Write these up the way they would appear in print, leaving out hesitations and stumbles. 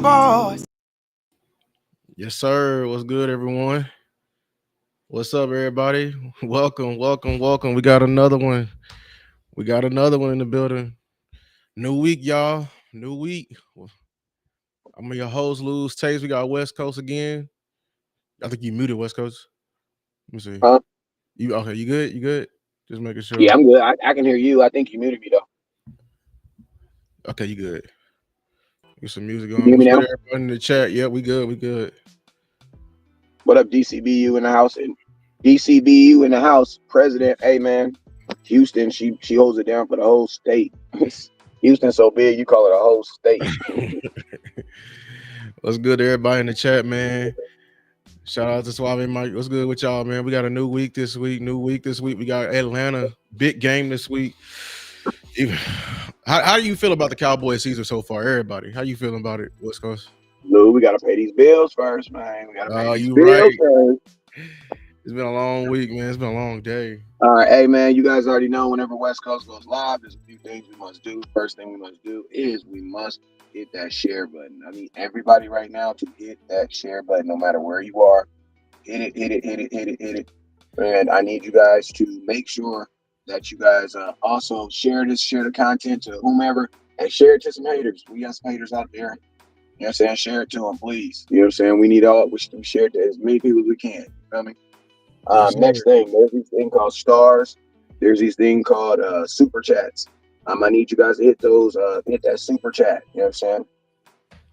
your voice. Yes, sir. What's good, everyone? What's up, everybody? Welcome, welcome, welcome. We got another one. We got another one in the building. New week, y'all. New week. I'm your host, Lose Taste. We got West Coast again. I think you muted West Coast. Let me see. Huh? You okay? You good? You good? Just making Yeah, sure. I'm good. I can hear you. I think you muted me though. Okay, you good. Get some music Can on. you hear me What's good, now? everybody in the chat? Yeah, we good. We good. What up, DCBU in the house? And DCBU in the house. President, hey man, Houston, she holds it down for the whole state. Houston so big, you call it a whole state. What's good, everybody in the chat, man? Shout out to Suave Mike. What's good with y'all, man? We got a new week this week. New week this week. We got Atlanta. Big game this week. How do you feel about the Cowboys season so far? Everybody. How you feeling about it, West Coast? Lou, we gotta pay these bills first, man. We gotta pay these You bills right. first. It's been a long week, man. It's been a long day. All right, hey man, you guys already know whenever West Coast goes live, there's a few things we must do. First thing we must do is we must hit that share button. I need everybody right now to hit that share button, no matter where you are. Hit it, hit it, hit it, hit it, hit it. And I need you guys to make sure that you guys also share the content to whomever, and share it to some haters. We got some haters out there. You know what I'm saying? Share it to them, please. You know what I'm saying? We should share it to as many people as we can. You feel me? Yes, Next sir. thing, there's this thing called stars. There's this thing called super chats. I need you guys to hit those, hit that super chat. You know what I'm saying?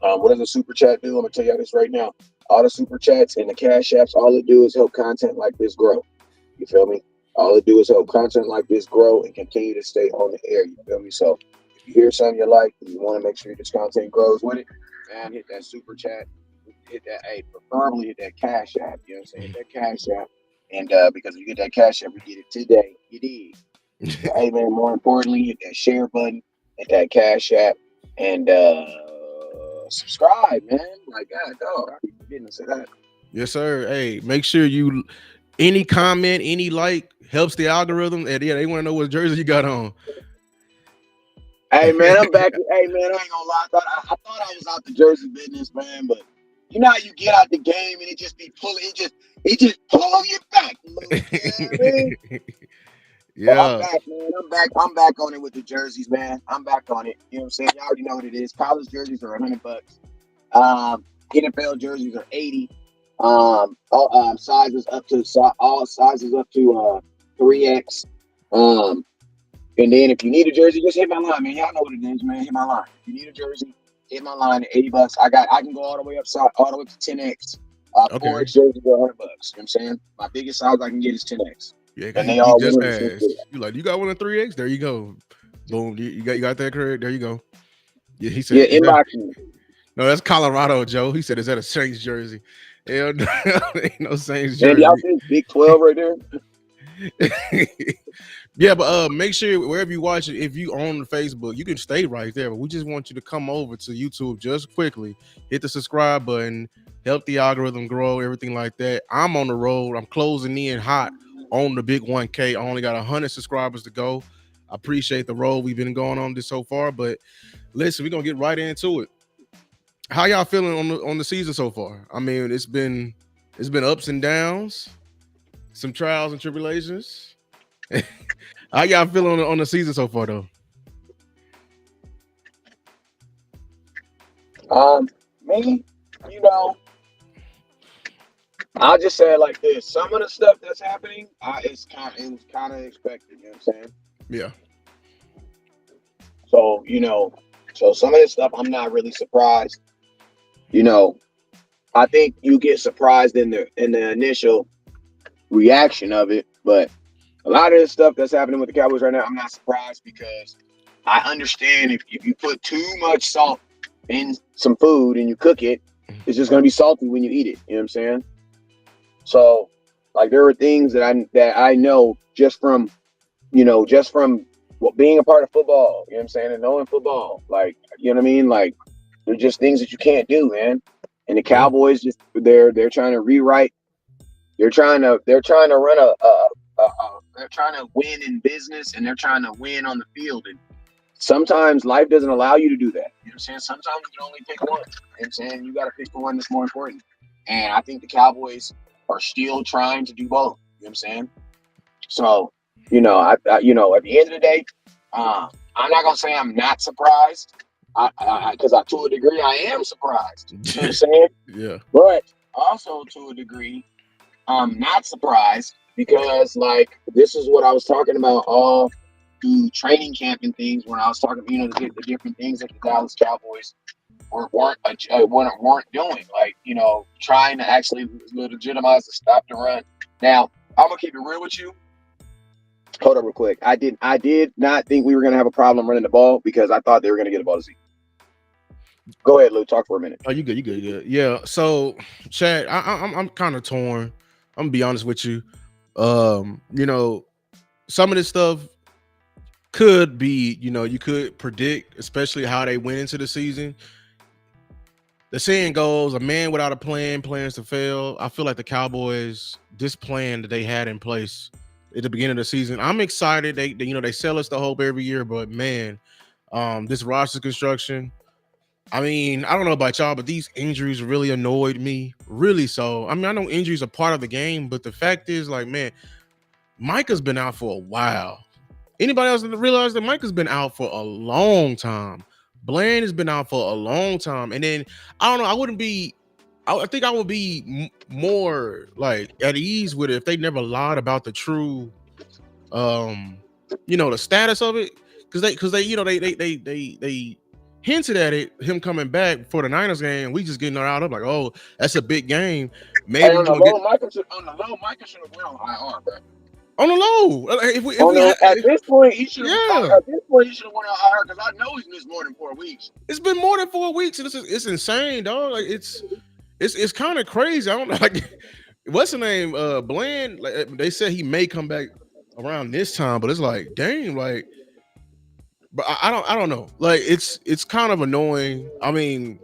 What does a super chat do? I'm gonna tell you this right now. All the super chats and the cash apps, all it do is help content like this grow. You feel me? All it do is help content like this grow and continue to stay on the air. You feel me? So if you hear something you like and you want to make sure this content grows with it, man, hit that super chat. Hit that, hey, preferably hit that cash app. You know what I'm saying? Hit that cash app. And because if you get that cash app, we get it today. You did. But hey man, more importantly, hit that share button, hit that cash app, and subscribe, man. Like God, dog, I keep forgetting to say that. Yes, sir. Hey, make sure you any comment, any like helps the algorithm. And yeah, they want to know what jersey you got on. Hey man, I'm back. Hey man, I ain't gonna lie. I thought I was out the jersey business, man. But you know how you get out the game and it just be pulling, it just pull you back, Lou. You know what I mean? So I'm Yeah. back, man. I'm back on it with the jerseys, man. I'm back on it. You know what I'm saying? You already know what it is. College jerseys are $100. NFL jerseys are 80. All sizes up to all sizes up to 3X. Um, and then if you need a jersey, just hit my line, man. Y'all know what it is, man. Hit my line. If you need a jersey, hit my line at $80. I can go all the way up all the way to 10X. Okay. 4X jerseys are $100. You know what I'm saying? My biggest size I can get is 10X. Yeah, because And he, they he all just women since asked. You like, you got one in 3X? There you go. Boom. You got that correct? There you go. Yeah, he said, yeah, is that inbox me. no, that's Colorado, Joe. He said, is that a Saints jersey? Hell no, ain't no Saints Man, y'all jersey. see this Big 12 right there? Yeah, but make sure wherever you watch it, if you on Facebook, you can stay right there. But we just want you to come over to YouTube just quickly, hit the subscribe button, help the algorithm grow, everything like that. I'm on the road. I'm closing in hot on the big 1K. I only got 100 subscribers to go. I appreciate the road we've been going on this so far, but listen, we're gonna get right into it. How y'all feeling on the season so far? I mean, it's been ups and downs, some trials and tribulations. How y'all feeling on the season so far, though? Me, you know, I'll just say it like this. Some of the stuff that's happening, it was kind of expected. You know what I'm saying? Yeah. So so some of this stuff, I'm not really surprised. You know, I think you get surprised in the initial reaction of it, but a lot of this stuff that's happening with the Cowboys right now, I'm not surprised because I understand if you put too much salt in some food and you cook it, it's just gonna be salty when you eat it. You know what I'm saying? So, like, there are things that I know just from being a part of football. You know what I'm saying? And knowing football, like, you know what I mean? Like, they're just things that you can't do, man. And the Yeah. Cowboys just they're trying to rewrite. They're trying to run they're trying to win in business and they're trying to win on the field. And Sometimes life doesn't allow you to do that. You know what I'm saying? Sometimes you can only pick one. You know what I'm saying? You got to pick the one that's more important. And I think the Cowboys are still trying to do both. You know what I'm saying? So, at the end of the day, I'm not gonna say I'm not surprised. Because to a degree I am surprised. You know what I'm saying? Yeah. But also to a degree, I'm not surprised because like this is what I was talking about all through training camp and things when I was talking, the different things that the Dallas Cowboys weren't doing, like trying to actually legitimize the stop the run. Now I'm gonna keep it real with you. Hold up real quick. I did not think we were gonna have a problem running the ball because I thought they were gonna get the ball to Zeke. Go ahead, Lou. Talk for a minute. Oh, you good? You good? You good? Yeah. So, Chad, I'm kind of torn. I'm gonna be honest with you. Some of this stuff could be, you could predict, especially how they went into the season. The saying goes, "A man without a plan plans to fail." I feel like the Cowboys, this plan that they had in place at the beginning of the season, I'm excited. They sell us the hope every year, but man, this roster construction. I mean, I don't know about y'all, but these injuries really annoyed me. Really so. I mean, I know injuries are part of the game, but the fact is, like, man, Micah's been out for a while. Anybody else realize that Micah's been out for a long time? Bland has been out for a long time. And then, I don't know, I think I would be more, like, at ease with it if they never lied about the true, the status of it. Because they hinted at it, him coming back for the Niners game. We just getting riled up like, oh, that's a big game. Maybe Hey, we're gonna get Micah should have went on IR, bro. on the low. At this point, he should have. Yeah, At this point, he should have went on IR because I know he's missed more than 4 weeks. it's been more than 4 weeks, and it's insane, dog. Like it's kind of crazy. I don't know, like what's the name? Bland. Like, they said he may come back around this time, but it's like, dang, like. But I don't know. Like it's kind of annoying. I mean,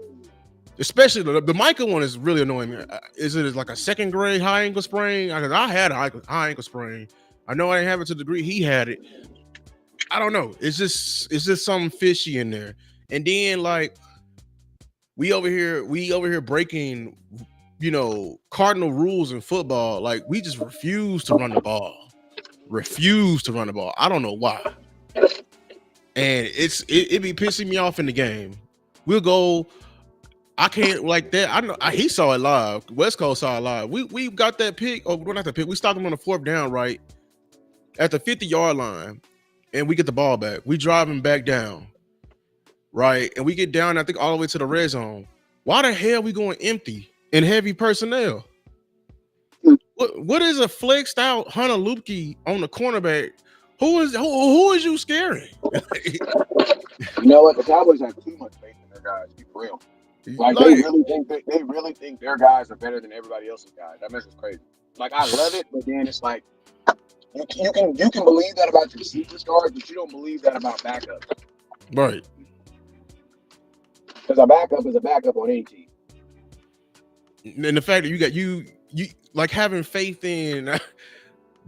especially the Micah one is really annoying me. Is it like a second grade high ankle sprain? I had a high ankle sprain. I know I didn't have it to the degree he had it. I don't know. It's just something fishy in there. And then like we over here breaking, cardinal rules in football. Like we just refuse to run the ball. Refuse to run the ball. I don't know why. And it be pissing me off in the game. We'll go. I can't like that. I know he saw it live. West Coast saw it live. We got that pick. Oh, well, not the pick. We stopped him on the 4th down, right at the 50-yard line, and we get the ball back. We drive him back down, right, and we get down. I think all the way to the red zone. Why the hell are we going empty and heavy personnel? What is a flexed out Hunter Lupke on the cornerback? Who is you scaring? You know what? The Cowboys have too much faith in their guys. Be real. Like they really think their guys are better than everybody else's guys. That makes us crazy. Like I love it, but then it's like you can believe that about your superstars, but you don't believe that about backups. Right. Because a backup is a backup on any team. And the fact that you like having faith in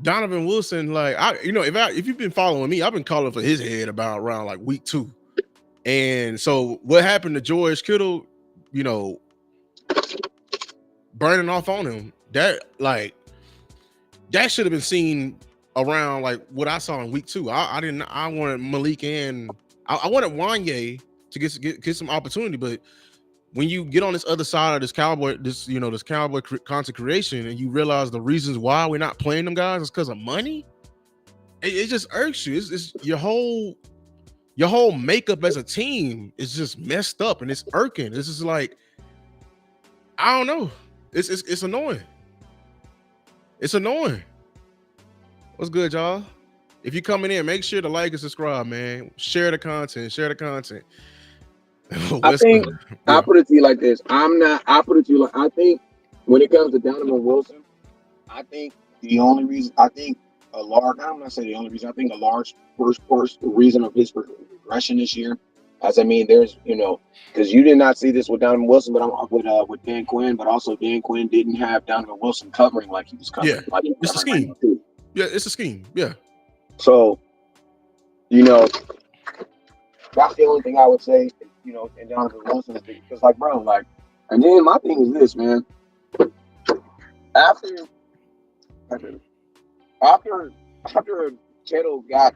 Donovan Wilson, like if you've been following me, I've been calling for his head about around like week 2. And so what happened to George Kittle, burning off on him, that should have been seen around like what I saw in week 2. I wanted Malik and I wanted Wanye to get some opportunity, but when you get on this other side of this Cowboy content creation and you realize the reasons why we're not playing them guys is because of money, it just irks you. It's your whole makeup as a team is just messed up and it's irking. This is like, I don't know. It's annoying. It's annoying. What's good, y'all? If you're coming in, make sure to like and subscribe, man. Share the content. I think I put it to you like this. I think when it comes to Donovan Wilson, I think a large first reason of his progression this year, as I mean, there's because you did not see this with Donovan Wilson, but with Dan Quinn, but also Dan Quinn didn't have Donovan Wilson covering like he was covering. Yeah, like it's a scheme. Yeah, it's a scheme. Yeah. So, That's the only thing I would say. You know, and Donovan Wilson is because, like, bro, like, and then my thing is this, man. After after after Kittle got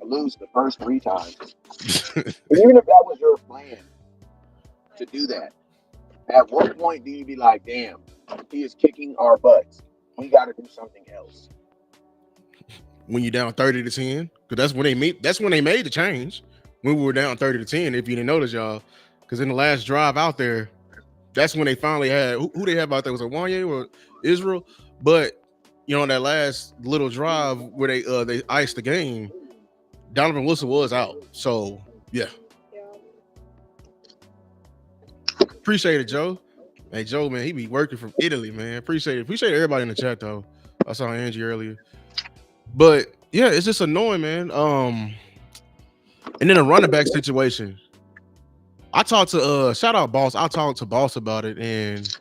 lose the first 3 times, even if that was your plan to do that, at what point do you be like, damn, he is kicking our butts. We got to do something else. When you're down 30-10, because that's when they made the change. When we were down 30-10, if you didn't notice, y'all, because in the last drive out there, that's when they finally had who they have out there, was it Wanye or Israel? But on that last little drive where they iced the game, Donovan Wilson was out. So yeah, appreciate it, Joe. Hey Joe, man, he be working from Italy, man. Appreciate it. Appreciate everybody in the chat though. I saw Angie earlier. But yeah, it's just annoying, man. And then a running back situation. I talked to shout out Boss. I talked to Boss about it, and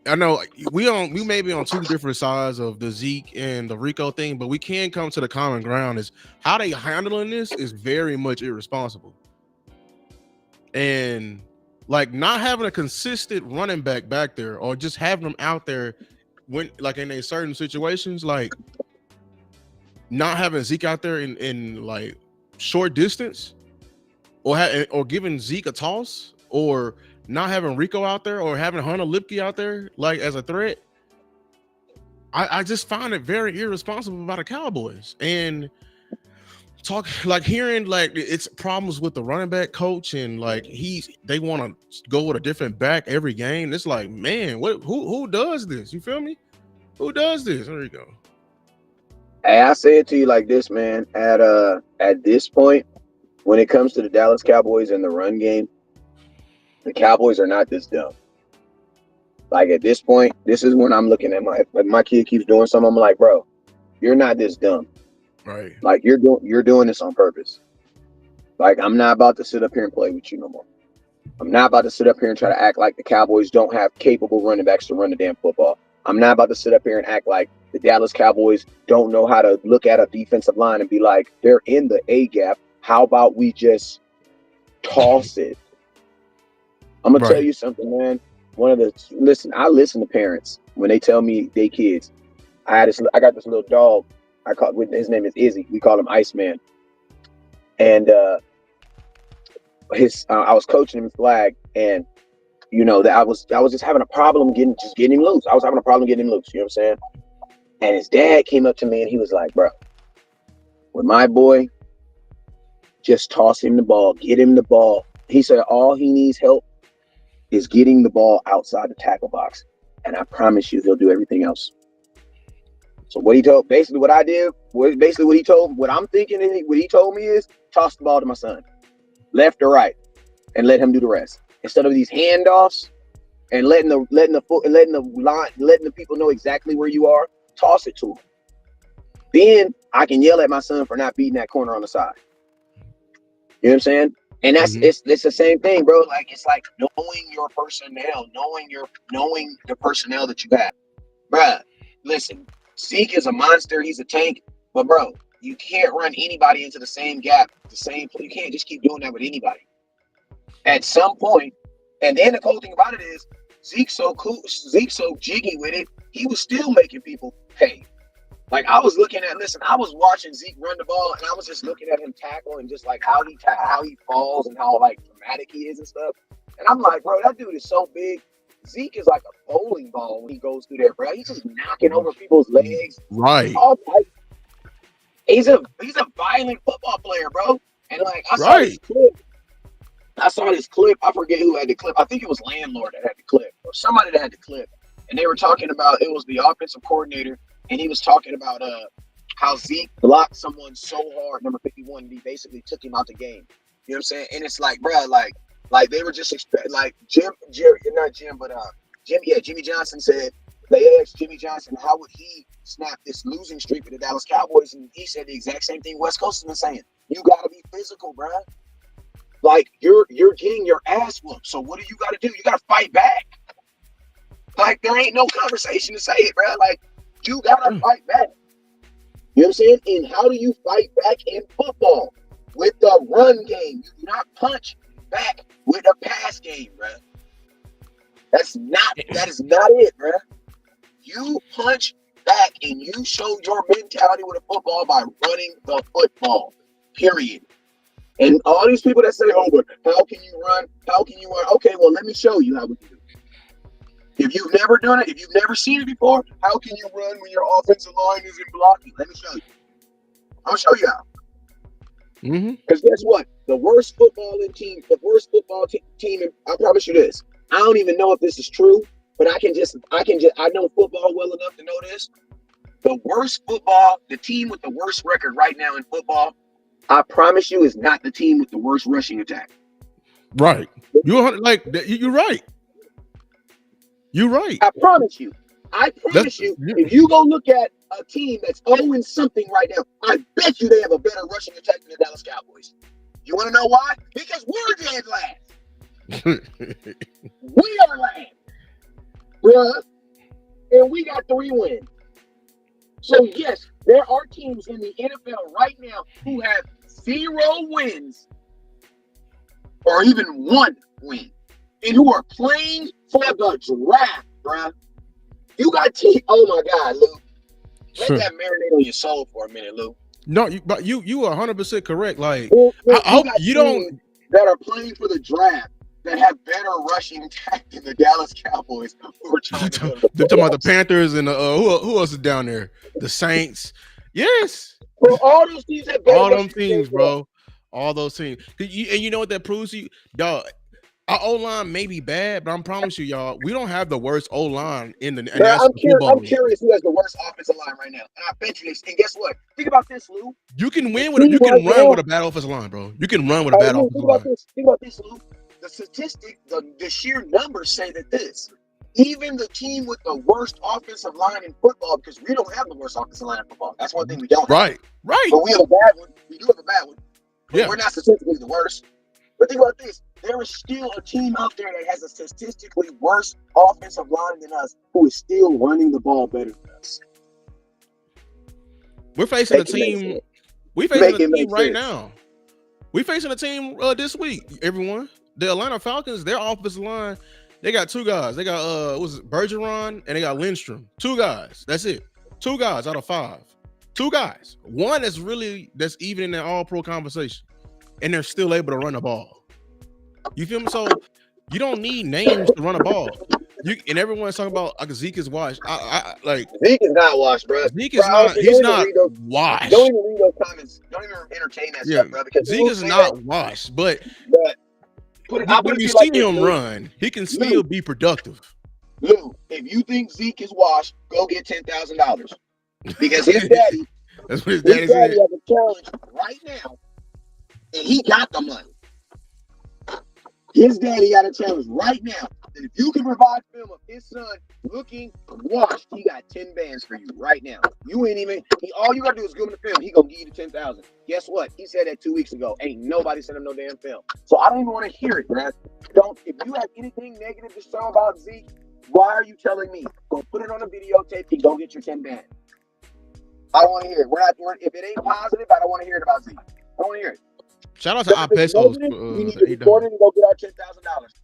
I know we may be on two different sides of the Zeke and the Rico thing, but we can come to the common ground is how they handling this is very much irresponsible. And like not having a consistent running back there or just having them out there when like in a certain situations, like not having Zeke out there in like short distance or giving Zeke a toss or not having Rico out there or having Hunter Lipke out there like as a threat. I just find it very irresponsible by the Cowboys and talk like hearing like it's problems with the running back coach and like they want to go with a different back every game. It's like, man, who does this? You feel me? Who does this? There you go. Hey, I say it to you like this, man. At this point, when it comes to the Dallas Cowboys and the run game, the Cowboys are not this dumb. Like at this point, this is when I'm looking at my kid keeps doing something. I'm like, bro, you're not this dumb. Right. Like you're doing this on purpose. Like I'm not about to sit up here and play with you no more. I'm not about to sit up here and try to act like the Cowboys don't have capable running backs to run the damn football. I'm not about to sit up here and act like the Dallas Cowboys don't know how to look at a defensive line and be like, they're in the A gap. How about we just toss it? I'm gonna tell you something, man. I listen to parents when they tell me they kids. I got this little dog. His name is Izzy. We call him Iceman. And I was coaching him in flag, and that I was just having a problem getting him loose. I was having a problem getting him loose. You know what I'm saying? And his dad came up to me and he was like, "Bro, with my boy, just toss him the ball, get him the ball." He said all he needs help is getting the ball outside the tackle box, and I promise you, he'll do everything else. So what he told, basically what I did, what I'm thinking, and what he told me is toss the ball to my son, left or right, and let him do the rest. Instead of these handoffs and letting the people know exactly where you are, toss it to him. Then I can yell at my son for not beating that corner on the side. You know what I'm saying? And that's it's the same thing, bro. Like it's like knowing your personnel, knowing the personnel that you have. Bruh, listen, Zeke is a monster, he's a tank, but bro, you can't run anybody into the same gap, you can't just keep doing that with anybody. At some point, and then the cool thing about it is Zeke's so jiggy with it, he was still making people pay. Like I was watching Zeke run the ball, and I was just looking at him tackle and just like how he falls and how like dramatic he is and stuff. And I'm like, bro, that dude is so big. Zeke is like a bowling ball when he goes through there, bro. He's just knocking over people's legs. Right. He's a violent football player, bro. And like I saw this clip. I forget who had the clip. I think it was Landlord that had the clip, or somebody that had the clip. And they were talking about it was the offensive coordinator. And he was talking about how Zeke blocked someone so hard, number 51, and he basically took him out the game. You know what I'm saying? And it's like, bro, like they were just like Jimmy Johnson said, they asked Jimmy Johnson, how would he snap this losing streak with the Dallas Cowboys? And he said the exact same thing West Coast has been saying. You got to be physical, bro. Like, you're getting your ass whooped. So what do you got to do? You got to fight back. Like, there ain't no conversation to say it, bro. Like, you got to fight back. You know what I'm saying? And how do you fight back in football? with the run game. You do not punch back with a pass game, bro. That is not it, bro. You punch back and you show your mentality with a football by running the football. Period. And all these people that say, "Oh, but how can you run? How can you run?" Okay, well, let me show you how we do it. If you've never done it, if you've never seen it before, how can you run when your offensive line isn't blocking? Let me show you. I'll show you how. Because guess what? The worst footballing team, team, and I promise you this. I don't even know if this is true, but I know football well enough to know this. The team with the worst record right now in football, I promise you, is not the team with the worst rushing attack. Right. You're right. You're right. I promise you. If you go look at a team that's 0 something right now, I bet you they have a better rushing attack than the Dallas Cowboys. You want to know why? Because we're dead last. We are last. Bruh. And we got 3 wins. So, yes, there are teams in the NFL right now who have 0 wins or even 1 win and who are playing for the draft, bruh. You got oh my God, Lou. Let that marinate on your soul for a minute, Lou. No, but you are 100% correct. Like, I hope you don't that are playing for the draft that have better rushing attack than the Dallas Cowboys who are trying to go to they're talking about the Panthers and who else is down there? The Saints. Yes. Well, all those teams have better all them teams, bro. All those teams. And you know what that proves to you? Y'all, our O-line may be bad, but I promise you, y'all, we don't have the worst O-line in the National Football League. I'm curious who has the worst offensive line right now. And I bet you and guess what? Think about this, Lou. You can run with a bad offensive line, bro. You can run with a bad offensive line. Think about this, Lou. The statistic, the sheer numbers say that even the team with the worst offensive line in football, because we don't have the worst offensive line in football. That's one thing we don't have. Right. But we have a bad one. We do have a bad one. But we're not statistically the worst. But think about this. There is still a team out there that has a statistically worse offensive line than us who is still running the ball better than us. We're facing a team. We're facing a team right now. We're facing a team this week, everyone. The Atlanta Falcons, their offensive line, they got 2 guys. They got Bergeron and they got Lindstrom. 2 guys. That's it. 2 guys out of 5. 2 guys. One that's even in that all-pro conversation. And they're still able to run the ball. You feel me? So you don't need names to run a ball. And everyone's talking about Zeke is washed. Zeke is not washed, bro. Zeke is not. He's not washed. Don't even read those comments. Don't even entertain that stuff, bro. Because Zeke is not washed, but when you see him run, he can still be productive. Lou, if you think Zeke is washed, go get $10,000 because his daddy. That's what his daddy said. Has a challenge right now. And he got the money. His daddy got a challenge right now. And if you can provide film of his son looking washed, he got 10 bands for you right now. You ain't even. All you gotta do is give him the film. He gonna give you the 10,000. Guess what? He said that 2 weeks ago. Ain't nobody sent him no damn film. So I don't even want to hear it, man. If you have anything negative to say about Zeke, why are you telling me? Go put it on a videotape and go get your 10 bands. I don't want to hear it. If it ain't positive, I don't want to hear it about Zeke. I don't want to hear it. Shout out to Pesos. We need to record it and go get our $10,000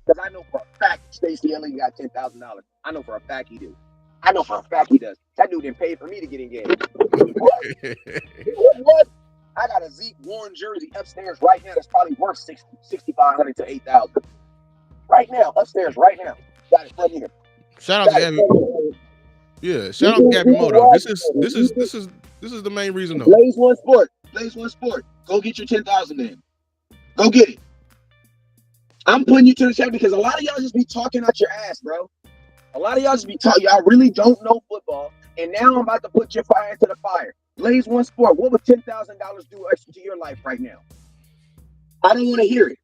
because I know for a fact Stacey Elliott got $10,000. I know for a fact he do. I know for a fact he does. That dude didn't pay for me to get engaged. What? I got a Zeke worn jersey upstairs right now that's probably worth $6,500 to $8,000. Right now, upstairs, right now. Got it from here. Shout out to Gabby. Yeah, shout out to Gabby Moto. This is the main reason though. Blaze One Sport. Go get your 10,000 in. Go get it. I'm putting you to the check because a lot of y'all just be talking out your ass, bro. A lot of y'all just be talking. Y'all really don't know football. And now I'm about to put your fire into the fire. Blaze One Sport. What would $10,000 do extra to your life right now? I don't want to hear it.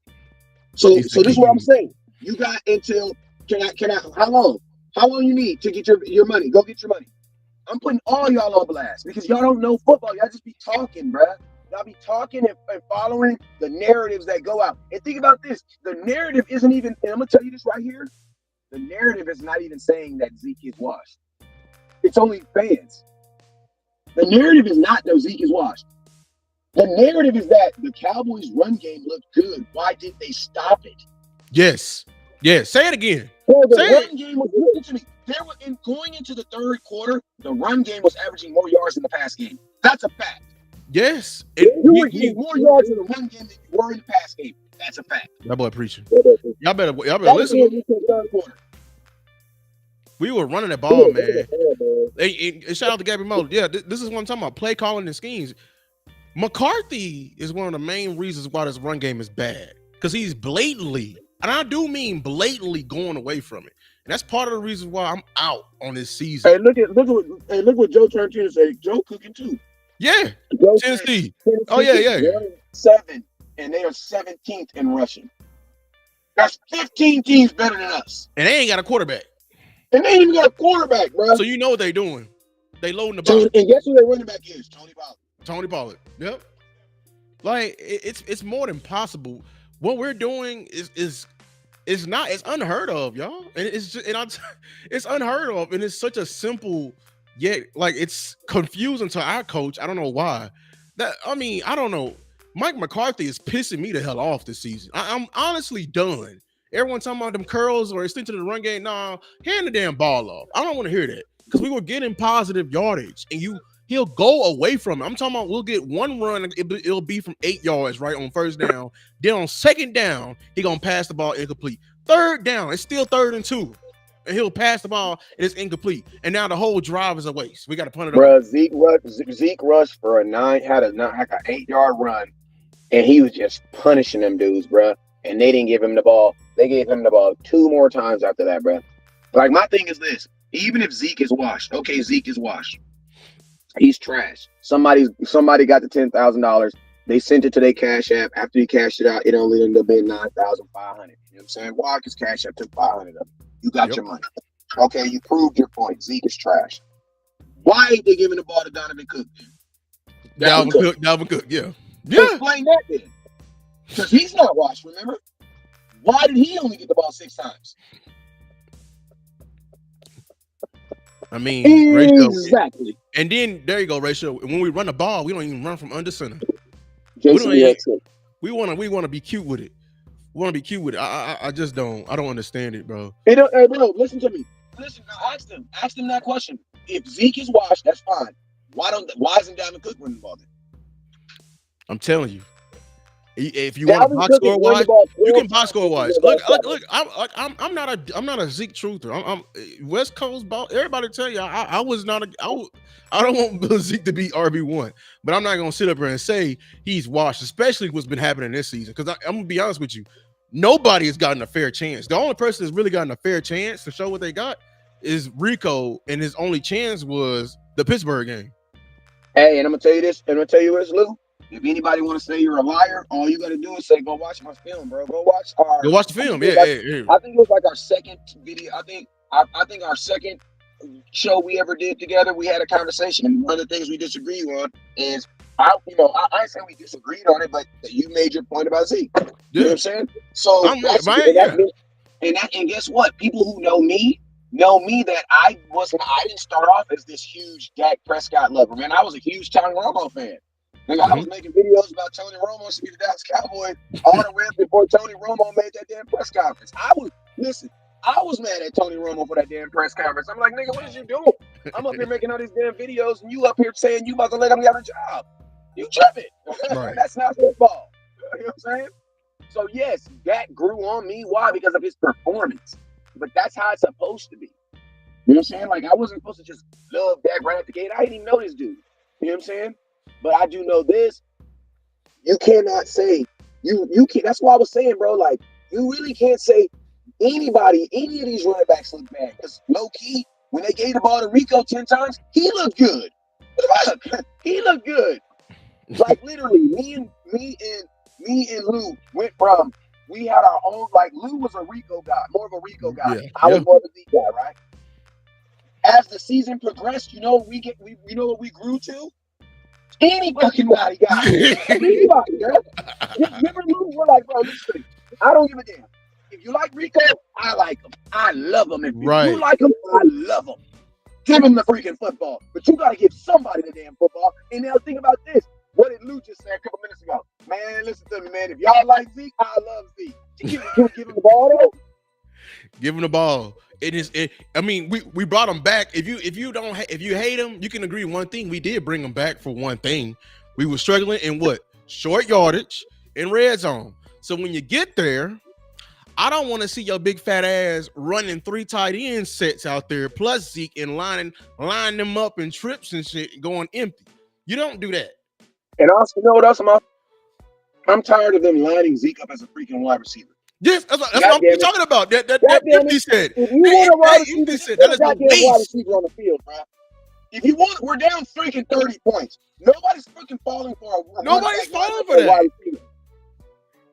So this is what I'm saying. You got until how long? How long you need to get your money? Go get your money. I'm putting all y'all on blast because y'all don't know football. Y'all just be talking, bruh. Y'all be talking and following the narratives that go out. And think about this. The narrative isn't even, and I'm going to tell you this right here. The narrative is not even saying that Zeke is washed. It's only fans. The narrative is not that Zeke is washed. The narrative is that the Cowboys' run game looked good. Why didn't they stop it? Yes. Yes. Say it again. Well, the Say it. run game was good to me. Going into the third quarter, the run game was averaging more yards than the pass game. That's a fact. Yes. You were getting more yards in the run game than you were in the pass game. That's a fact. That boy preaching. Y'all better listen. Into the third quarter. We were running the ball, man. And shout out to Gabby Moe. Yeah, this is what I'm talking about. Play calling and schemes. McCarthy is one of the main reasons why this run game is bad. Because he's blatantly, and I do mean blatantly, going away from it. And that's part of the reason why I'm out on this season. Hey, look what Joe turned to say. Joe cooking too. Yeah. Joe Tennessee. Oh, yeah. 7, and they are 17th in rushing. That's 15 teams better than us. And they ain't got a quarterback. And they ain't even got a quarterback, bro. So you know what they doing. They loading the box. And guess who their running back is? Tony Pollard. Yep. Like, it's more than possible. What we're doing is it's unheard of, y'all. And it's unheard of. And it's such a simple, yet like it's confusing to our coach. I don't know why. I don't know. Mike McCarthy is pissing me the hell off this season. I'm honestly done. Everyone talking about them curls or extension of the run game. Nah, hand the damn ball off. I don't want to hear that because we were getting positive yardage, and he'll go away from it. I'm talking about we'll get one run, it'll be from 8 yards right on first down. Then on second down, he gonna pass the ball incomplete. Third down, it's still 3rd and 2. And he'll pass the ball, and it's incomplete. And now the whole drive is a waste. We got to punt it up. Bro, Zeke rushed for an 8-yard run, and he was just punishing them dudes, bro. And they didn't give him the ball. They gave him the ball 2 more times after that, bro. Like, my thing is this. Even if Zeke is washed, okay, Zeke is washed. He's trash. Somebody got the $10,000. They sent it to their Cash App. After he cashed it out, it only ended up being $9,500. You know what I'm saying? Why? Because Cash App took $500 of it. You got your money. Okay, you proved your point. Zeke is trash. Why ain't they giving the ball to Donovan Cook? Dalvin Cook, yeah. Explain that then. Because he's not washed, remember? Why did he only get the ball 6 times? I mean, exactly. Ratio. And then there you go, Ratio. When we run the ball, we don't even run from under center. We want to be cute with it. We want to be cute with it. I just don't. I don't understand it, bro. Hey, bro, listen to me. Listen, now ask them that question. If Zeke is washed, that's fine. Why isn't Dalvin Cook running the ball then? I'm telling you. If you want to box score wise, you can box score wise. Look. I'm not a Zeke truther. I'm West Coast ball. Everybody tell you I don't want Zeke to be RB1, but I'm not gonna sit up here and say he's washed, especially what's been happening this season. Because I'm gonna be honest with you, nobody has gotten a fair chance. The only person that's really gotten a fair chance to show what they got is Rico, and his only chance was the Pittsburgh game. Hey, and I'm gonna tell you this, Lou. If anybody want to say you're a liar, all you got to do is say, go watch my film, bro. Go watch the film. Yeah. I think it was like our second video. I think our second show we ever did together, we had a conversation. And one of the things we disagree on is, I ain't saying we disagreed on it, but you made your point about Zeke. You know what I'm saying? So, and guess what? People who know me that I didn't start off as this huge Dak Prescott lover, man. I was a huge Tony Romo fan. I was making videos about Tony Romo should be the Dallas Cowboys all the way up before Tony Romo made that damn press conference. I was mad at Tony Romo for that damn press conference. I'm like, nigga, what is you doing? I'm up here making all these damn videos, and you up here saying you about to let him get a job. You tripping. Right. That's not football. You know what I'm saying? So, yes, that grew on me. Why? Because of his performance. But that's how it's supposed to be. You know what I'm saying? Like, I wasn't supposed to just love Dak right out the gate. I didn't even know this dude. You know what I'm saying? But I do know this. You cannot say you can't. That's why I was saying, bro. Like, you really can't say any of these running backs look bad. Because low key, when they gave the ball to Rico 10 times, he looked good. He looked good. Like literally, me and Lou went from we had our own. Like Lou was a Rico guy, more of a Rico guy. Yeah, I was more of a Zeke guy, right? As the season progressed, you know what we grew to. Any fucking body guy. Anybody, girl. Remember, we're like, bro, listen, I don't give a damn. If you like Rico, I like him. I love him. If you like him, I love him. Give him the freaking football. But you got to give somebody the damn football. And now think about this. What did Lou just say a couple minutes ago? Man, listen to me, man. If y'all like Zeke, I love Zeke. Can we give him the ball though? Give him the ball. It is. I mean, we brought him back. If you hate him, you can agree one thing. We did bring him back for one thing. We were struggling in what? Short yardage in red zone. So when you get there, I don't want to see your big fat ass running 3 tight end sets out there plus Zeke and line them up in trips and shit going empty. You don't do that. And also, you know what else I'm tired of them lining Zeke up as a freaking wide receiver. Yes, that's what I'm talking about. That empty set. If you want a wide receiver, that is a goddamn wide waste. receiver on the field, bro. If you want, we're down freaking 30 points. Nobody's freaking falling for a Nobody's falling for that. Wide receiver.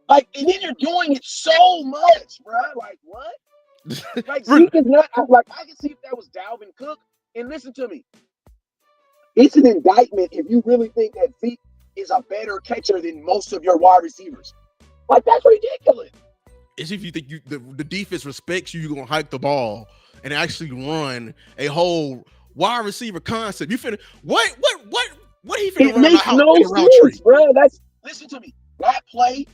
Like, and then you're doing it so much, bro. Like, what? Like, Zeke is not, like, I can see if that was Dalvin Cook. And listen to me. It's an indictment if you really think that Zeke is a better catcher than most of your wide receivers. Like, that's ridiculous. Is if you think the defense respects you, you're gonna hike the ball and actually run a whole wide receiver concept. You finna what he finna it run makes no sense, bro. Listen to me. That play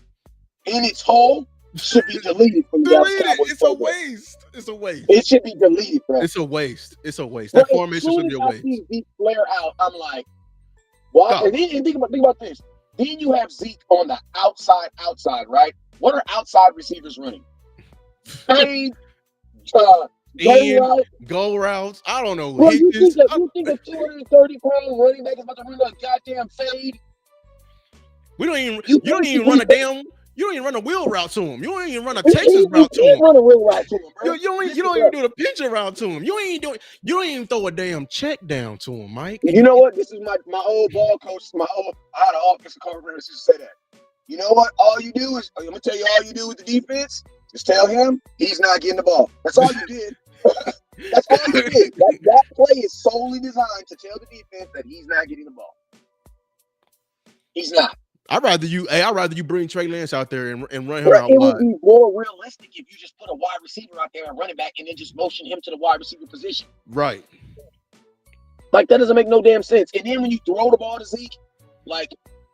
in its whole should be deleted from the Cowboys. It's a waste. It's a waste. It should be deleted, bro. It's a waste. It's a waste. That formation should be a waste. See Zeke flare out, I'm like, why? And then think about this. Then you have Zeke on the outside, right? What are outside receivers running? Fade, go routes. I don't know. Well, you think a 230-pound running back is about to run a goddamn fade? You don't even run a wheel route to him. You don't even run a Texas route to him. You run a wheel route to him, bro. You don't even do the pitch around to him. You don't even throw a damn check down to him, Mike. You know what? This is my old ball coach. I had an offensive coordinator who say that. You know what? I'm gonna tell you all you do with the defense. Just tell him he's not getting the ball. That's all you did. That's all you did. That play is solely designed to tell the defense that he's not getting the ball. He's not. I'd rather you bring Trey Lance out there and run him out wide. It would be more realistic if you just put a wide receiver out there and running back and then just motion him to the wide receiver position. Right. Like, that doesn't make no damn sense. And then when you throw the ball to Zeke, like,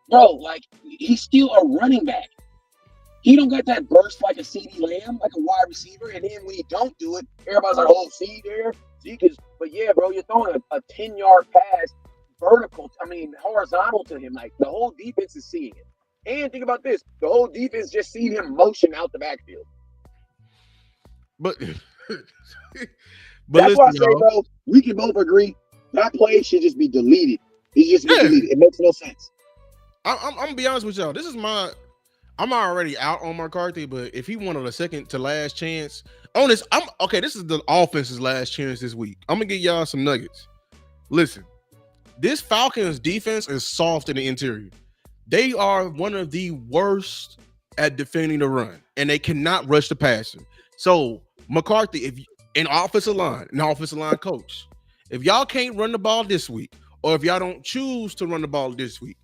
bro, like, he's still a running back. He don't got that burst like a CeeDee Lamb, like a wide receiver. And then when you don't do it, everybody's like, oh, see there? Zeke is, but yeah, bro, you're throwing a 10-yard pass horizontal to him. Like, the whole defense is seeing it. And think about this. The whole defense just seen him motion out the backfield. But that's why I say, bro, we can both agree that play should just be deleted. It just be deleted. It makes no sense. I'm gonna be honest with y'all. I'm already out on McCarthy, but if he wanted a second to last chance on this, this is the offense's last chance this week. I'm gonna give y'all some nuggets. Listen, this Falcons defense is soft in the interior. They are one of the worst at defending the run, and they cannot rush the passer. So McCarthy, an offensive line coach, if y'all can't run the ball this week, or if y'all don't choose to run the ball this week,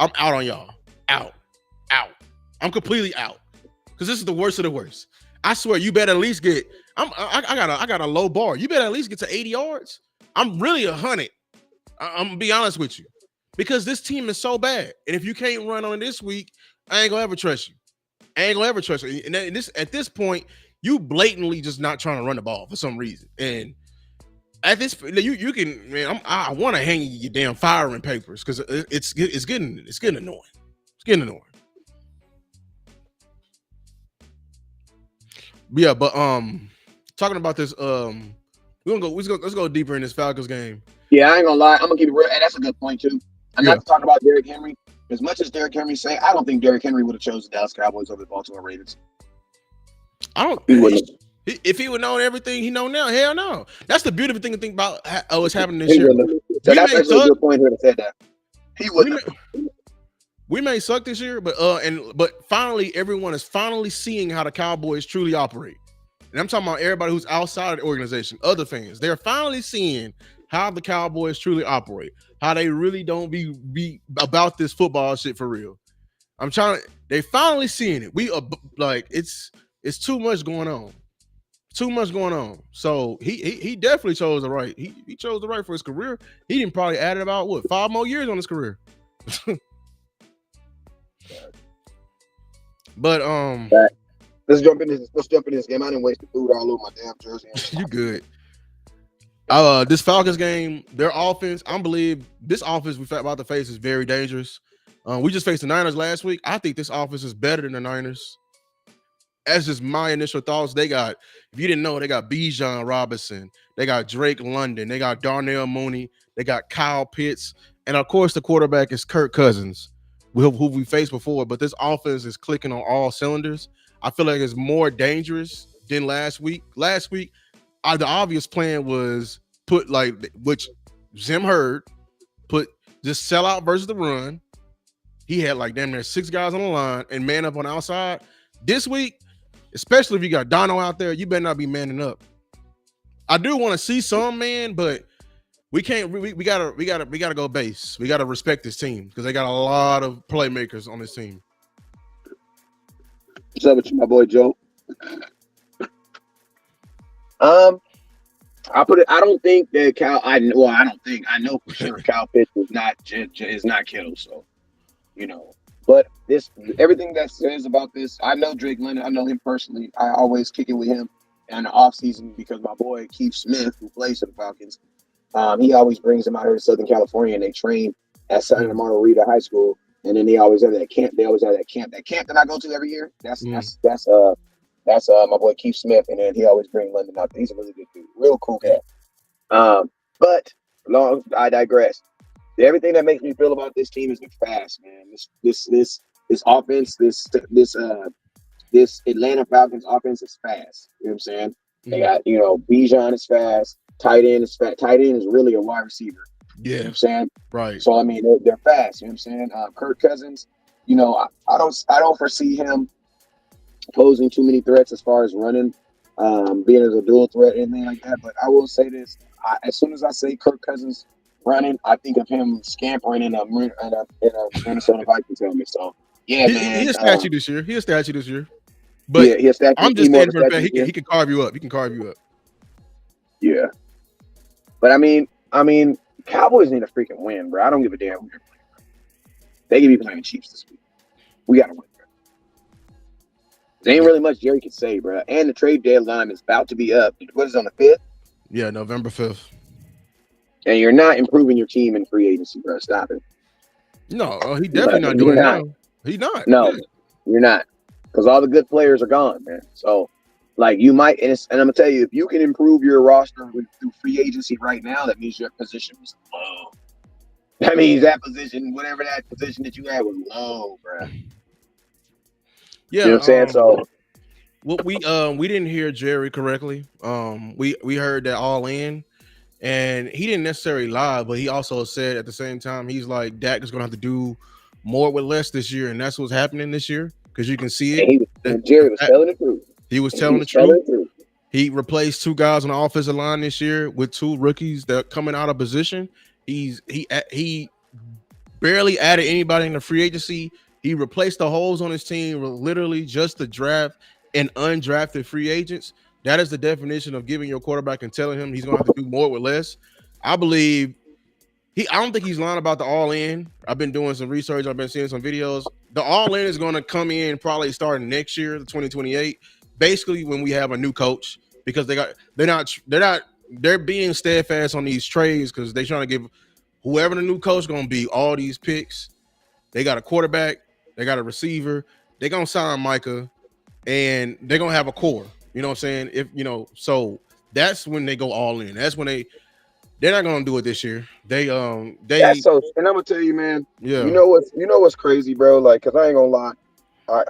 I'm out on y'all. Out. I'm completely out because this is the worst of the worst. I swear, you better at least get. I got a low bar. You better at least get to 80 yards. I'm really 100. I'm gonna be honest with you because this team is so bad, and if you can't run on it this week, I ain't gonna ever trust you. And at this point, you blatantly just not trying to run the ball for some reason. And at this, you can, man. I want to hang you damn firing papers because it's getting annoying. It's getting annoying. Yeah, but talking about this, let's go deeper in this Falcons game. Yeah, I ain't gonna lie. I'm gonna keep it real. And that's a good point too. I'm not talking about Derrick Henry. As much as Derrick Henry say, I don't think Derrick Henry would have chosen the Dallas Cowboys over the Baltimore Ravens. If he would known everything he know now, hell no. That's the beautiful thing to think about what's happening this year. So that's actually a good point here to say that. He wouldn't. We may suck this year, but finally everyone is finally seeing how the Cowboys truly operate. And I'm talking about everybody who's outside of the organization, other fans. They're finally seeing how the Cowboys truly operate, how they really don't be about this football shit for real. They finally seeing it. We are like it's too much going on. Too much going on. So he definitely chose the right. He chose the right for his career. He didn't probably add about 5 more years on his career. But Right. Let's jump in this. Let's jump in this game. I didn't waste the food all over my damn jersey. you good. This Falcons game, their offense, I believe this offense we about to face is very dangerous. We just faced the Niners last week. I think this offense is better than the Niners. That's just my initial thoughts. They got, if you didn't know, they got Bijan Robinson, they got Drake London, they got Darnell Mooney, they got Kyle Pitts, and of course the quarterback is Kirk Cousins, who we faced before. But this offense is clicking on all cylinders. I feel like it's more dangerous than last week. Last week, the obvious plan was put which Zim heard, put just sell out versus the run. He had like damn near 6 guys on the line and man up on the outside. This week, especially if you got Dono out there, you better not be manning up. I do want to see some man, but we can't. We gotta go base. We gotta respect this team because they got a lot of playmakers on this team. What's up with you, my boy Joe? I put it. I don't think that Cal. I don't think. I know for sure Cal Pitts is not Kittle. So, But everything that says about this, I know Drake London. I know him personally. I always kick it with him in the offseason because my boy Keith Smith, who plays for the Falcons, he always brings them out here to Southern California and they train at Santa Margarita High School. And then they always have that camp. That camp that I go to every year. That's my boy Keith Smith, and then he always brings London out. He's a really good dude, real cool cat. But I digress. Everything that makes me feel about this team is they're fast, man. This offense, this Atlanta Falcons offense is fast. You know what I'm saying? They got Bijan is fast. Tight end is fast. Tight end is really a wide receiver. Yeah, you know what I'm saying? Right. So I mean, they're fast. You know what I'm saying? Kirk Cousins, I don't foresee him posing too many threats as far as running, being as a dual threat, anything like that. But I will say this: as soon as I say Kirk Cousins running, I think of him scampering in a Minnesota Vikings helmet. So yeah, man, he'll statue this year. He'll statue this year. But yeah, he'll statue. I'm just saying for the fact he can carve you up. He can carve you up. Yeah, but I mean, Cowboys need a freaking win, bro. I don't give a damn who they're playing. They could be playing Chiefs this week. We gotta win. There ain't really much Jerry can say, bro. And the trade deadline is about to be up. What is it, on the 5th? Yeah, November 5th. And you're not improving your team in free agency, bro. Stop it. No, he definitely not doing it now. He's not. No, you're not. Because all the good players are gone, man. So, you might, and I'm going to tell you, if you can improve your roster through free agency right now, that means your position was low. That means that position, whatever that position that you had was low, bro. Yeah, you know what I'm saying? So, what we didn't hear Jerry correctly. We heard that all in, and he didn't necessarily lie, but he also said at the same time he's like Dak is gonna have to do more with less this year, and that's what's happening this year because you can see it. Jerry was telling the truth. He was telling the truth. He replaced 2 guys on the offensive line this year with 2 rookies that are coming out of position. He barely added anybody in the free agency. He replaced the holes on his team with literally just the draft and undrafted free agents. That is the definition of giving your quarterback and telling him he's going to have to do more with less. I believe I don't think he's lying about the all-in. I've been doing some research. I've been seeing some videos. The all-in is going to come in probably starting next year, the 2028, basically when we have a new coach because they're being steadfast on these trades because they're trying to give whoever the new coach is going to be all these picks. They got a quarterback. They got a receiver. They're going to sign Micah, and they're going to have a core. You know what I'm saying? So that's when they go all in. That's when they're not going to do it this year. And I'm going to tell you, man, yeah. You know what's crazy, bro? Cause I ain't going to lie.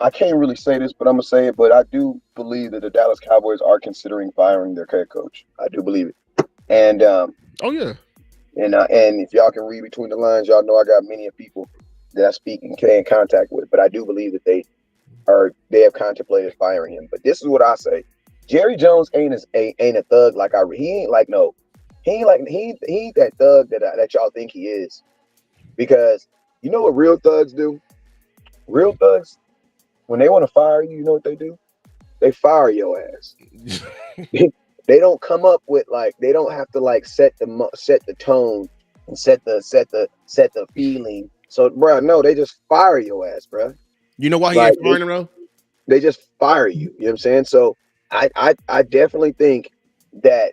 I can't really say this, but I'm going to say it. But I do believe that the Dallas Cowboys are considering firing their head coach. I do believe it. And, oh yeah. And if y'all can read between the lines, y'all know I got many people that I speak and stay in contact with, but I do believe that they have contemplated firing him. But this is what I say: Jerry Jones ain't a thug he ain't that thug that y'all think he is. Because you know what real thugs do? Real thugs, when they want to fire you, you know what they do? They fire your ass. They don't come up with they don't have to set the tone and set the feeling. So, bro, no, they just fire your ass, bro. You know why he Like ain't firing him though? they just fire you. You know what I'm saying? So I definitely think that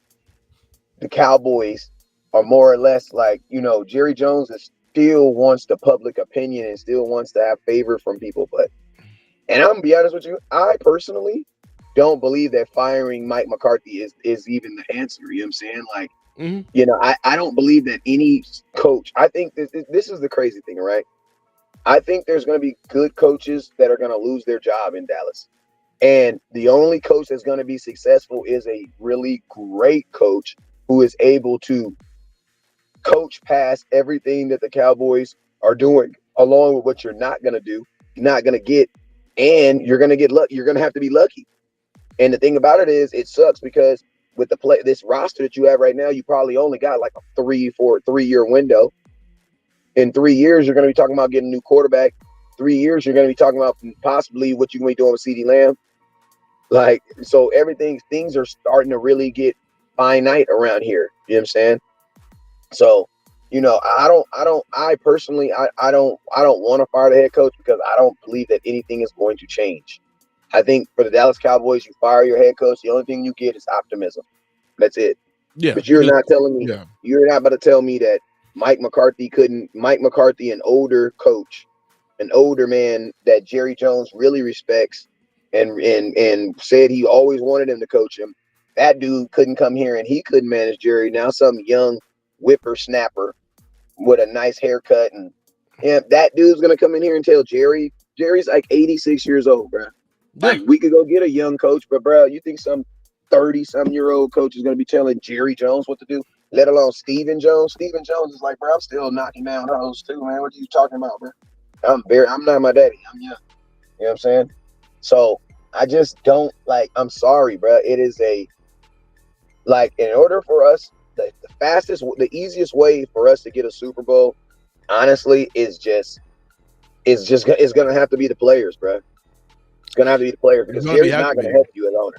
the Cowboys are more or less like, Jerry Jones is still wants the public opinion and still wants to have favor from people. And I'm gonna be honest with you, I personally don't believe that firing Mike McCarthy is even the answer. You know what I'm saying? Like, Hmm. I don't believe that any coach. I think this is the crazy thing, right? I think there's going to be good coaches that are going to lose their job in Dallas. And the only coach that's going to be successful is a really great coach who is able to coach past everything that the Cowboys are doing, along with what you're not going to do, you're not going to get, and you're going to get lucky. You're going to have to be lucky. And the thing about it is, it sucks because with this roster that you have right now, you probably only got like a 3-year window. In 3 years, you're going to be talking about getting a new quarterback. 3 years, you're going to be talking about possibly what you're going to be doing with CeeDee Lamb. Like, so things are starting to really get finite around here. You know what I'm saying? So, I personally, I don't want to fire the head coach because I don't believe that anything is going to change. I think for the Dallas Cowboys, you fire your head coach, the only thing you get is optimism. That's it. Yeah, But because yeah, you're not about to tell me that Mike McCarthy, an older coach, an older man that Jerry Jones really respects and said he always wanted him to coach him. That dude couldn't come here and he couldn't manage Jerry. Now some young whippersnapper with a nice haircut and that dude's gonna come in here and tell Jerry's like 86 years old, bro. yeah. Like we could go get a young coach, but bro, you think some 30-some-year-old coach is gonna be telling Jerry Jones what to do? Let alone Stephen Jones. Stephen Jones is like, bro, I'm still knocking down hoes too, man. What are you talking about, bro? I'm not my daddy. I'm young. You know what I'm saying? So I just don't like. I'm sorry, bro. It is in order for us, the easiest way for us to get a Super Bowl, honestly, is gonna have to be the players, bro. It's gonna have to be the players It's because gonna be Jerry's have to not gonna be. help you as owner.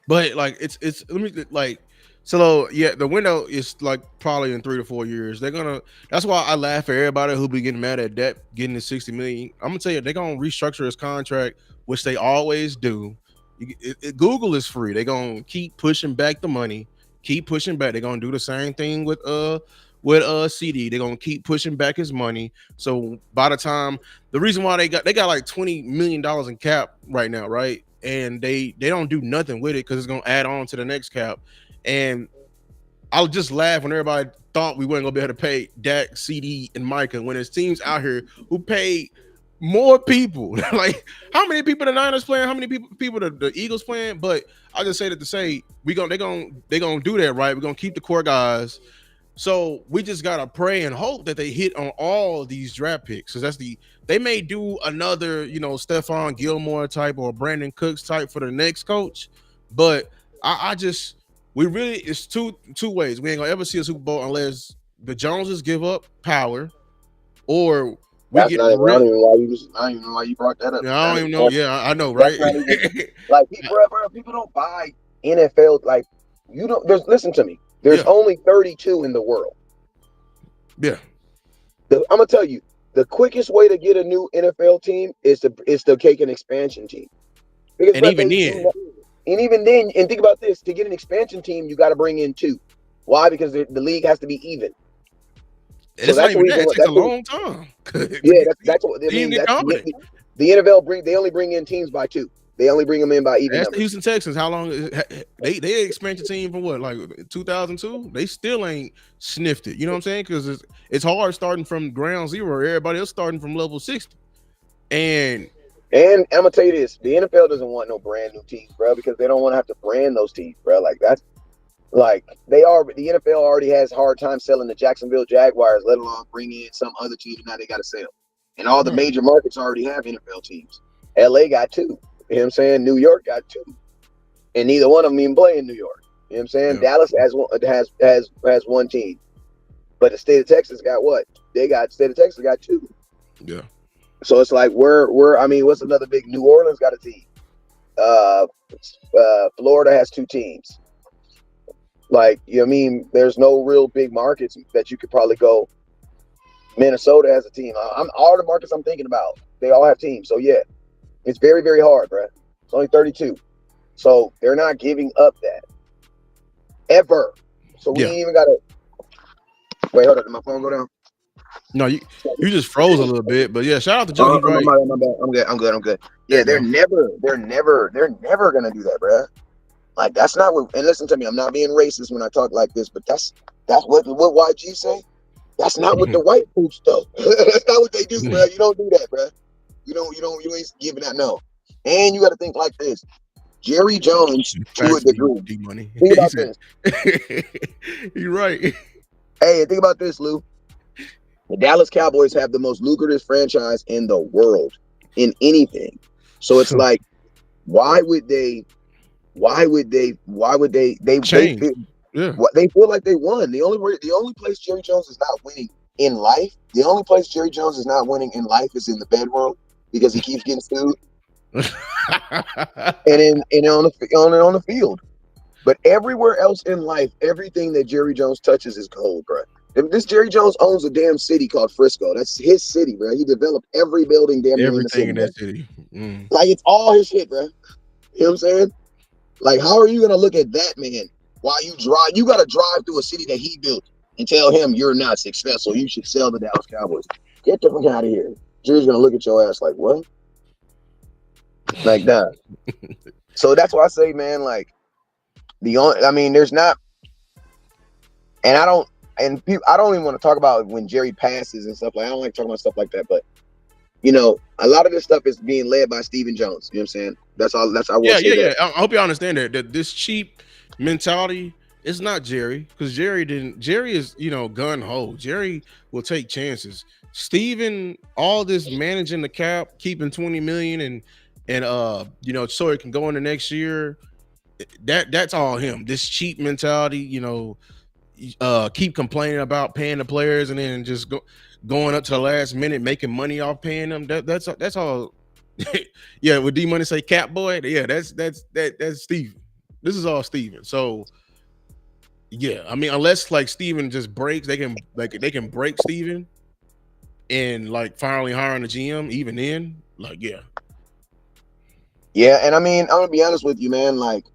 But like it's let me like so yeah, the window is like probably in 3 to 4 years. They're gonna that's why I laugh at everybody who be getting mad at that getting the 60 million. I'm gonna tell you, they're gonna restructure his contract, which they always do. Google is free. They're gonna keep pushing back the money, keep pushing back. They're gonna do the same thing with CD. They're gonna keep pushing back his money. So by the time the reason why they got like $20 million in cap right now, right? And they don't do nothing with it because it's gonna add on to the next cap. And I'll just laugh when everybody thought we weren't gonna be able to pay Dak, CD, and Micah when there's teams out here who pay more people. Like how many people the Niners playing, how many people the Eagles playing. But I just say that to say they gonna do that, right? We're gonna keep the core guys. So we just gotta pray and hope that they hit on all these draft picks. So they may do another, Stephon Gilmore type or Brandon Cooks type for the next coach. But I just we really it's two ways. We ain't gonna ever see a Super Bowl unless the Joneses give up power or we That's get not even. real. I don't even know why you brought that up. I don't even know. Yeah, I know, That's right? not even like, bro. People don't buy NFL. Like, you don't. Listen to me. There's Yeah, only 32 in the world. yeah. I'm gonna tell you, the quickest way to get a new NFL team is to take an expansion team. Because, And bro, even then, and even then, and think about this: to get an expansion team, you got to bring in two. Why? Because the league has to be even. and So it's not that's the even that. reason. It takes a That's the long time to yeah. get That's what I team mean. get That's competent. the NFL they only bring in teams by two. They only bring them in by even That's the numbers. Houston Texans. How long they expansion team from what like 2002? They still ain't sniffed it. You know what I'm saying? Because it's hard starting from ground zero. Everybody else starting from level 60. And And I'm gonna tell you this: the NFL doesn't want no brand new teams, bro, because they don't want to have to brand those teams, bro. Like that's like the NFL already has a hard time selling the Jacksonville Jaguars, let alone bring in some other team now they got to sell. And all the right, major markets already have NFL teams. LA got two. You know what I'm saying? New York got two. And neither one of them even play in New York. You know what I'm saying? yeah, Dallas has one team. But the state of Texas got what? State of Texas got two. yeah. So it's like we're I mean, what's another big New Orleans got a team. Uh Florida has two teams. Like, you know what I mean? There's no real big markets that you could probably go. Minnesota has a team. I'm all the markets I'm thinking about. They all have teams. So yeah. It's very, very hard, bro. It's only 32. So they're not giving up that ever. So we Yeah. ain't even got to wait. Hold up, did my phone go down? No, you just froze a little bit, but yeah, shout out to Joe. He's right. My bad. I'm good. There Yeah, you go. they're never gonna do that, bro. Like that's not what. And listen to me, I'm not being racist when I talk like this, but that's what YG say. That's not what the white folks do. That's not what they do, bro. You don't do that, bro. You ain't giving that no. And you got to think like this. Jerry Jones, to a Facts, degree. D money. Think He about said, this. "You're right." Hey, think about this, Lou. The Dallas Cowboys have the most lucrative franchise in the world in anything. So it's like, why would they? They Change. feel Yeah. what they feel like they won. The only place Jerry Jones is not winning in life. The only place Jerry Jones is not winning in life is in the bedroom because he keeps getting sued and on the field. But everywhere else in life, everything that Jerry Jones touches is gold, bro. This Jerry Jones owns a damn city called Frisco. That's his city, bro. He developed every building damn near in the Everything city, in bro. that city. Mm. Like it's all his shit, bro. You know what I'm saying? Like, how are you gonna look at that man while you drive? You gotta drive through a city that he built and tell him you're not successful. You should sell the Dallas Cowboys. Get the fuck out of here. Jerry's gonna look at your ass like, what? Like that. So that's why I say, man, like there's not, and I don't even want to talk about when Jerry passes and stuff. Like, I don't like talking about stuff like that, but a lot of this stuff is being led by Stephen Jones. You know what I'm saying? That's all. I will Yeah, say yeah, that. yeah. I hope you understand that this cheap mentality is not Jerry, because Jerry didn't. Jerry is gun ho. Jerry will take chances. Steven, all this managing the cap, keeping 20 million, and so it can go into next year. That's all him. This cheap mentality, keep complaining about paying the players and then just going up to the last minute making money off paying them. That's all. Yeah, with D Money say Cap Boy, yeah, that's Steven. This is all Steven. So yeah, I mean, unless like Steven just breaks, they can break Steven and like finally hiring a GM. Even then, like Yeah, and I mean, I'm gonna be honest with you, man. Like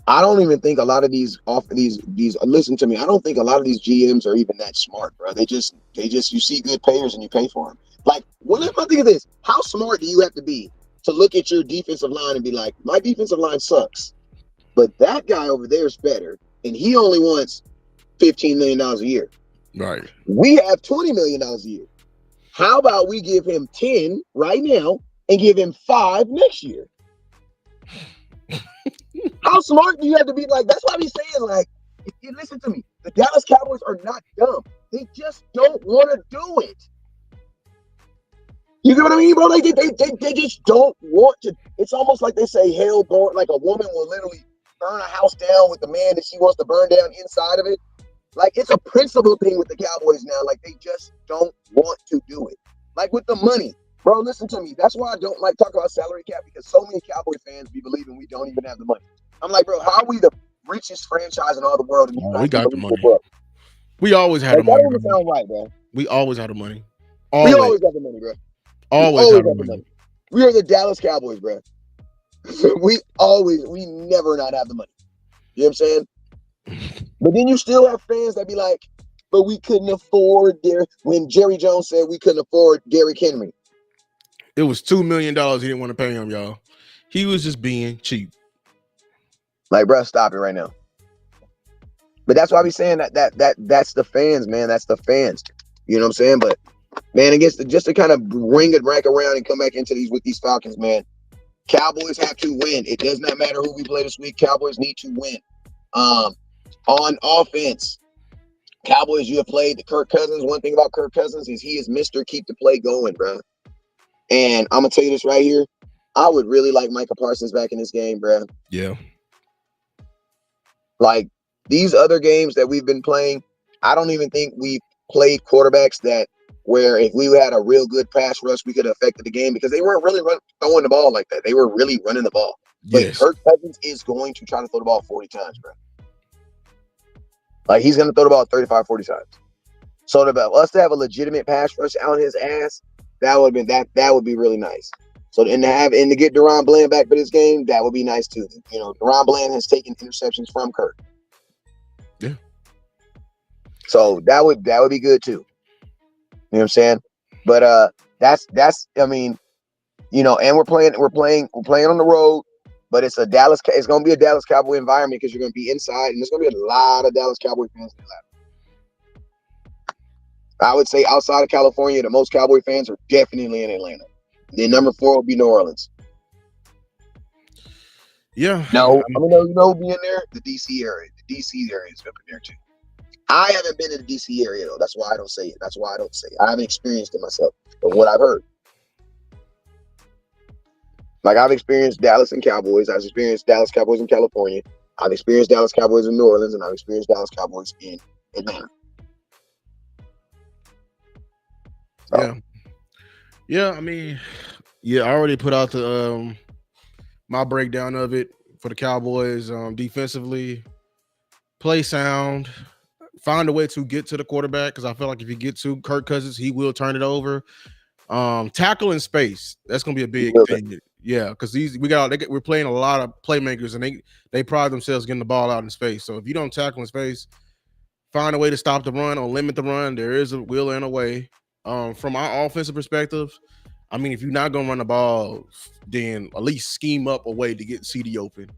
I don't even think a lot of these listen to me. I don't think a lot of these GMs are even that smart, bro. You see good players and you pay for them. Like, what if I think of this? How smart do you have to be to look at your defensive line and be like, my defensive line sucks, but that guy over there is better, and he only wants $15 million a year. right. We have $20 million a year. How about we give him 10 right now and give him 5 next year? How smart do you have to be? Like, that's what I'm saying. Like, if you listen to me, the Dallas Cowboys are not dumb. They just don't want to do it. You get what I mean, bro? They just don't want to. It's almost like they say hell born. Like a woman will literally burn a house down with the man that she wants to burn down inside of it. Like, it's a principle thing with the Cowboys now. Like, they just don't want to do it. Like with the money. Bro, listen to me. That's why I don't like talking about salary cap, because so many Cowboy fans be believing we don't even have the money. I'm like, bro, how are we the richest franchise in all the world and you We guys can got the believe the money. book? We always had the Like, that money, don't even bro. sound right, bro. We always had the money. We Always, always got the money, bro. We always always had the have the money. money. We are the Dallas Cowboys, bro. we never not have the money. You know what I'm saying? But then you still have fans that be like, but we couldn't afford when Jerry Jones said we couldn't afford Derrick Henry. It was $2 million he didn't want to pay him, y'all. He was just being cheap. Like, bro, stop it right now. But that's why I be saying that's the fans, man. That's the fans. You know what I'm saying? But man, just to kind of bring it back around and come back into these Falcons, man. Cowboys have to win. It does not matter who we play this week. Cowboys need to win. On offense, Cowboys, you have played the Kirk Cousins. One thing about Kirk Cousins is he is Mr. Keep the play going, bro. And I'm gonna tell you this right here. I would really like Micah Parsons back in this game, bro. Yeah. Like these other games that we've been playing, I don't even think we've played quarterbacks that where if we had a real good pass rush, we could have affected the game, because they weren't really throwing the ball like that. They were really running the ball. But Yes. Kirk Cousins is going to try to throw the ball 40 times, bro. Like, he's going to throw the ball 35, 40 times. So us to have a legitimate pass rush out his ass, that would be really nice. So and to get Deron Bland back for this game, that would be nice too. You know, Deron Bland has taken interceptions from Kirk. Yeah. So that would be good too. You know what I'm saying? But that's I mean, you know, and we're playing on the road, but it's gonna be a Dallas Cowboy environment because you're gonna be inside and there's gonna be a lot of Dallas Cowboy fans in Atlanta. I would say outside of California, the most Cowboy fans are definitely in Atlanta. Then number 4 will be New Orleans. Yeah. No, I mean, no, you know who'll be in there? The DC area. The DC area is up in there too. I haven't been in the DC area though. That's why I don't say it. I haven't experienced it myself, but what I've heard. Like I've experienced Dallas and Cowboys. I've experienced Dallas Cowboys in California. I've experienced Dallas Cowboys in New Orleans, and I've experienced Dallas Cowboys in Atlanta. So. Yeah. Yeah. I mean, yeah, I already put out the my breakdown of it for the Cowboys. Defensively, play sound, find a way to get to the quarterback because I feel like if you get to Kirk Cousins, he will turn it over. Tackle in space, that's gonna be a big thing. Yeah, because we're playing a lot of playmakers and they pride themselves getting the ball out in space. So if you don't tackle in space, find a way to stop the run or limit the run. There is a will and a way. From our offensive perspective, I mean, if you're not gonna run the ball, then at least scheme up a way to get CD open.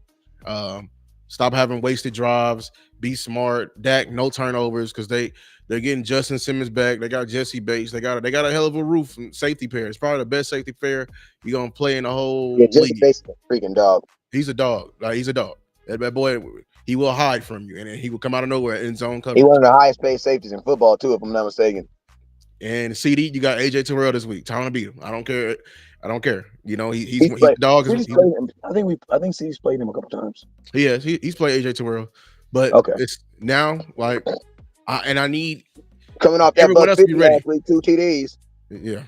Stop having wasted drives. Be smart. Dak, no turnovers because they're getting Justin Simmons back. They got Jesse Bates. They got a hell of a roof and safety pair. It's probably the best safety pair you're gonna play in the whole Jesse league. Bates is a freaking dog. He's a dog. He's a dog. That boy, he will hide from you, and then he will come out of nowhere in zone coverage. He one of the highest paid safeties in football too, if I'm not mistaken. And CD, you got AJ Terrell this week. Time to beat him. I don't care. You know, he's the dog. I think CD's played him a couple times. He has. He's played AJ Terrell, but it's now like, I need coming off that everyone else to be ready. 2 TDs. Yeah,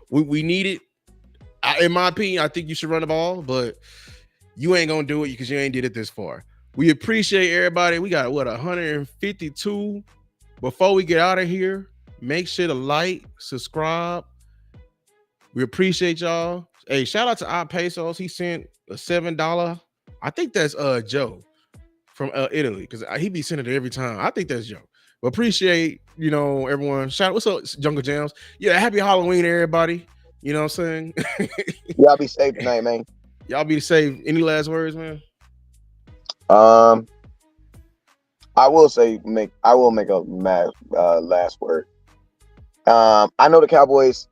we need it. In my opinion, I think you should run the ball, but you ain't gonna do it because you ain't did it this far. We appreciate everybody. We got 152. Before we get out of here, make sure to like, subscribe. We appreciate y'all. Hey, shout out to our Pesos. He sent a $7. I think that's Joe from Italy because he be sending it every time. I think that's Joe. But appreciate, everyone. What's up, Jungle Jams? Yeah, happy Halloween, everybody. You know what I'm saying? Y'all be safe tonight, man. Y'all be safe. Any last words, man? I will make a last word. I know the Cowboys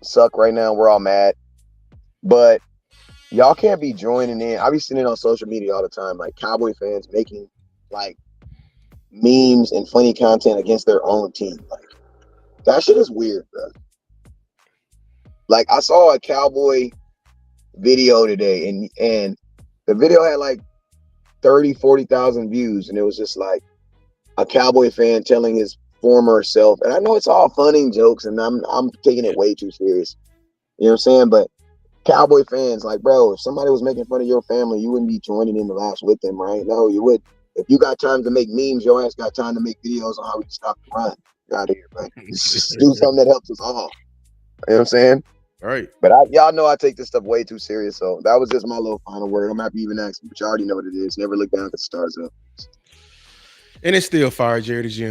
suck right now. We're all mad, but y'all can't be joining in. I be seeing it on social media all the time, like Cowboy fans making like memes and funny content against their own team. Like that shit is weird, bro. Like I saw a Cowboy video today, and the video had like 40,000 views, and it was just like a Cowboy fan telling his former self, and I know it's all funny and jokes, and I'm taking it way too serious. You know what I'm saying? But Cowboy fans, like, bro, if somebody was making fun of your family, you wouldn't be joining in the laughs with them, right? No, you would. If you got time to make memes, your ass got time to make videos on how we can stop the run. Get out of here, man. Just do something that helps us all. You know what I'm saying? All right. But y'all know I take this stuff way too serious, so that was just my little final word. I'm happy you even asked me, but you already know what it is. Never look down at the stars up. And it's still fire, Jerry the Gym.